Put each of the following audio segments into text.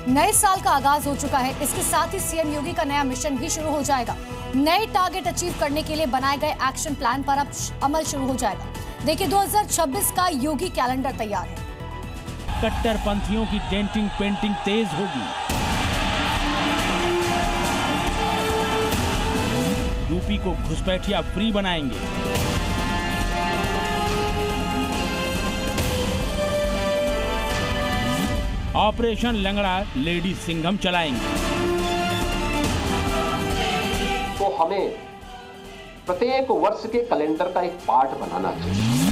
नए साल का आगाज हो चुका है। इसके साथ ही सीएम योगी का नया मिशन भी शुरू हो जाएगा। नए टारगेट अचीव करने के लिए बनाए गए एक्शन प्लान पर अब अमल शुरू हो जाएगा। देखिए 2026 का योगी कैलेंडर तैयार है। कट्टरपंथियों की डेंटिंग पेंटिंग तेज होगी। यूपी को घुसपैठिया फ्री बनाएंगे। ऑपरेशन लंगड़ा लेडी सिंघम चलाएंगे। तो हमें प्रत्येक वर्ष के कैलेंडर का एक पार्ट बनाना चाहिए।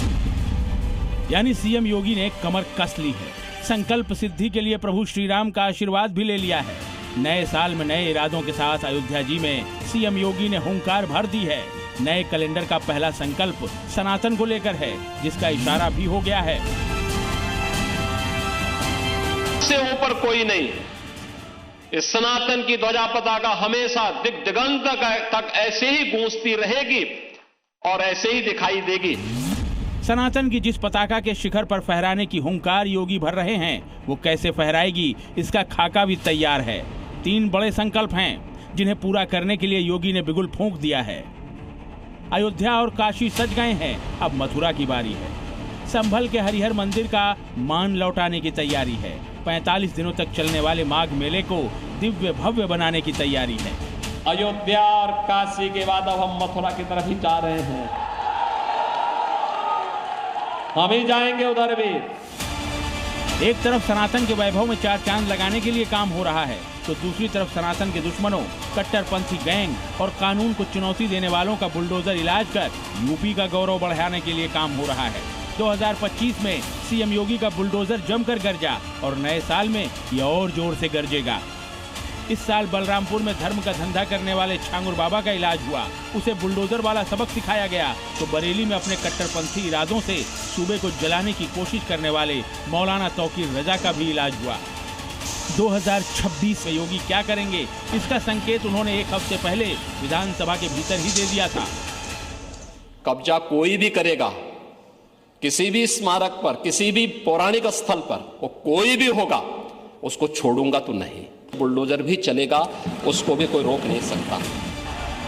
यानी सीएम योगी ने कमर कस ली है। संकल्प सिद्धि के लिए प्रभु श्री राम का आशीर्वाद भी ले लिया है। नए साल में नए इरादों के साथ अयोध्या जी में सीएम योगी ने हुंकार भर दी है। नए कैलेंडर का पहला संकल्प सनातन को लेकर है, जिसका इशारा भी हो गया है। से ऊपर कोई नहीं। इस सनातन की ध्वजा पताका हमेशा दिग्दिगंत तक ऐसे ही गूंजती रहेगी और ऐसे ही दिखाई देगी। सनातन की जिस पताका के शिखर पर फहराने की हुंकार योगी भर रहे हैं, वो कैसे फहराएगी, इसका खाका भी तैयार है। 3 बड़े संकल्प हैं, जिन्हें पूरा करने के लिए योगी ने बिगुल फूंक दिया है। अयोध्या और काशी सज गए हैं, अब मथुरा की बारी है। संभल के हरिहर मंदिर का मान लौटाने की तैयारी है। 45 दिनों तक चलने वाले माघ मेले को दिव्य भव्य बनाने की तैयारी है। अयोध्या और काशी के बाद अब हम मथुरा की तरफ ही जा रहे हैं। हम ही जाएंगे उधर भी। एक तरफ सनातन के वैभव में 4 चांद लगाने के लिए काम हो रहा है, तो दूसरी तरफ सनातन के दुश्मनों, कट्टरपंथी गैंग और कानून को चुनौती देने वालों का बुलडोजर इलाज कर यूपी का गौरव बढ़ाने के लिए काम हो रहा है। 2025 में सीएम योगी का बुलडोजर जमकर गरजा और नए साल में ये और जोर से गरजेगा। इस साल बलरामपुर में धर्म का धंधा करने वाले छांगुर बाबा का इलाज हुआ। उसे बुलडोजर वाला सबक सिखाया गया। तो बरेली में अपने कट्टरपंथी इरादों से सूबे को जलाने की कोशिश करने वाले मौलाना तौकीर रजा का भी इलाज हुआ। 2026 में योगी क्या करेंगे, इसका संकेत उन्होंने एक हफ्ते पहले विधानसभा के भीतर ही दे दिया था। कब्जा कोई भी करेगा, किसी भी स्मारक पर, किसी भी पौराणिक स्थल पर, वो कोई भी होगा, उसको छोड़ूंगा तो नहीं। बुलडोजर भी चलेगा, उसको भी कोई रोक नहीं सकता।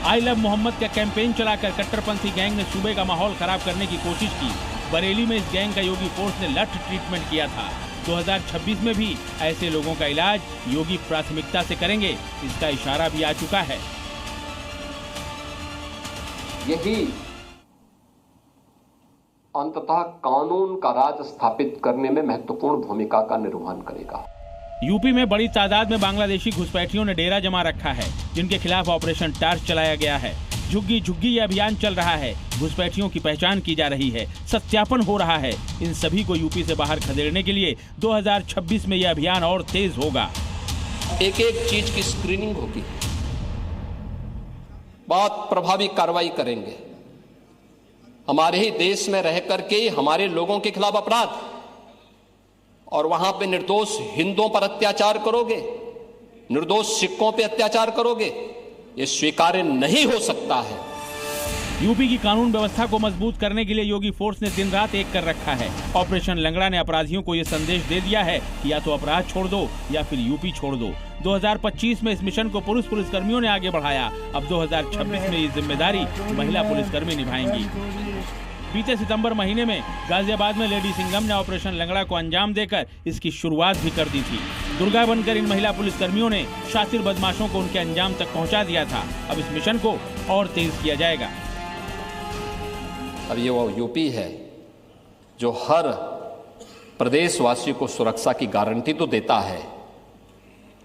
आई लव मोहम्मद का कैंपेन चलाकर कट्टरपंथी गैंग ने सूबे का माहौल खराब करने की कोशिश की। बरेली में इस गैंग का योगी फोर्स ने लठ ट्रीटमेंट किया था। 2026 में भी ऐसे लोगों का इलाज योगी प्राथमिकता से करेंगे, इसका इशारा भी आ चुका है। यही अंततः कानून का राज स्थापित करने में महत्वपूर्ण भूमिका का निर्वहन करेगा। यूपी में बड़ी तादाद में बांग्लादेशी घुसपैठियों ने डेरा जमा रखा है, जिनके खिलाफ ऑपरेशन टार्च चलाया गया है। झुग्गी झुग्गी ये अभियान चल रहा है। घुसपैठियों की पहचान की जा रही है, सत्यापन हो रहा है। इन सभी को यूपी से बाहर खदेड़ने के लिए 2026 में यह अभियान और तेज होगा। एक एक चीज की स्क्रीनिंग होगी, बहुत प्रभावी कार्रवाई करेंगे। हमारे ही देश में रह करके हमारे लोगों के खिलाफ अपराध, और वहां पे निर्दोष हिंदुओं पर अत्याचार करोगे, निर्दोष सिखों पे अत्याचार करोगे, ये स्वीकार्य नहीं हो सकता है। यूपी की कानून व्यवस्था को मजबूत करने के लिए योगी फोर्स ने दिन रात एक कर रखा है। ऑपरेशन लंगड़ा ने अपराधियों को ये संदेश दे दिया है कि या तो अपराध छोड़ दो या फिर यूपी छोड़ दो। 2025 में इस मिशन को पुलिसकर्मियों ने आगे बढ़ाया। अब 2026 में ये जिम्मेदारी महिला पुलिसकर्मी निभाएंगी। बीते सितंबर महीने में गाजियाबाद में लेडी सिंघम ने ऑपरेशन लंगड़ा को अंजाम देकर इसकी शुरुआत भी कर दी थी। दुर्गा बनकर इन महिला पुलिसकर्मियों ने शातिर बदमाशों को उनके अंजाम तक पहुंचा दिया था। अब इस मिशन को और तेज किया जाएगा। अब ये वो यूपी है जो हर प्रदेशवासी को सुरक्षा की गारंटी तो देता है,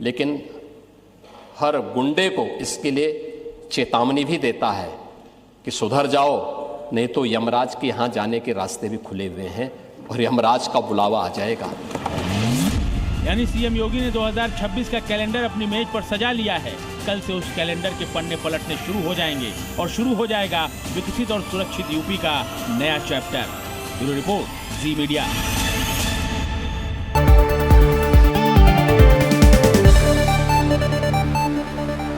लेकिन हर गुंडे को इसके लिए चेतावनी भी देता है कि सुधर जाओ, नहीं तो यमराज के यहाँ जाने के रास्ते भी खुले हुए हैं और यमराज का बुलावा आ जाएगा। यानी सीएम योगी ने 2026 का कैलेंडर अपनी मेज पर सजा लिया है। कल से उस कैलेंडर के पन्ने पलटने शुरू हो जाएंगे और शुरू हो जाएगा विकसित और सुरक्षित यूपी का नया चैप्टर। ब्यूरो रिपोर्ट, जी मीडिया।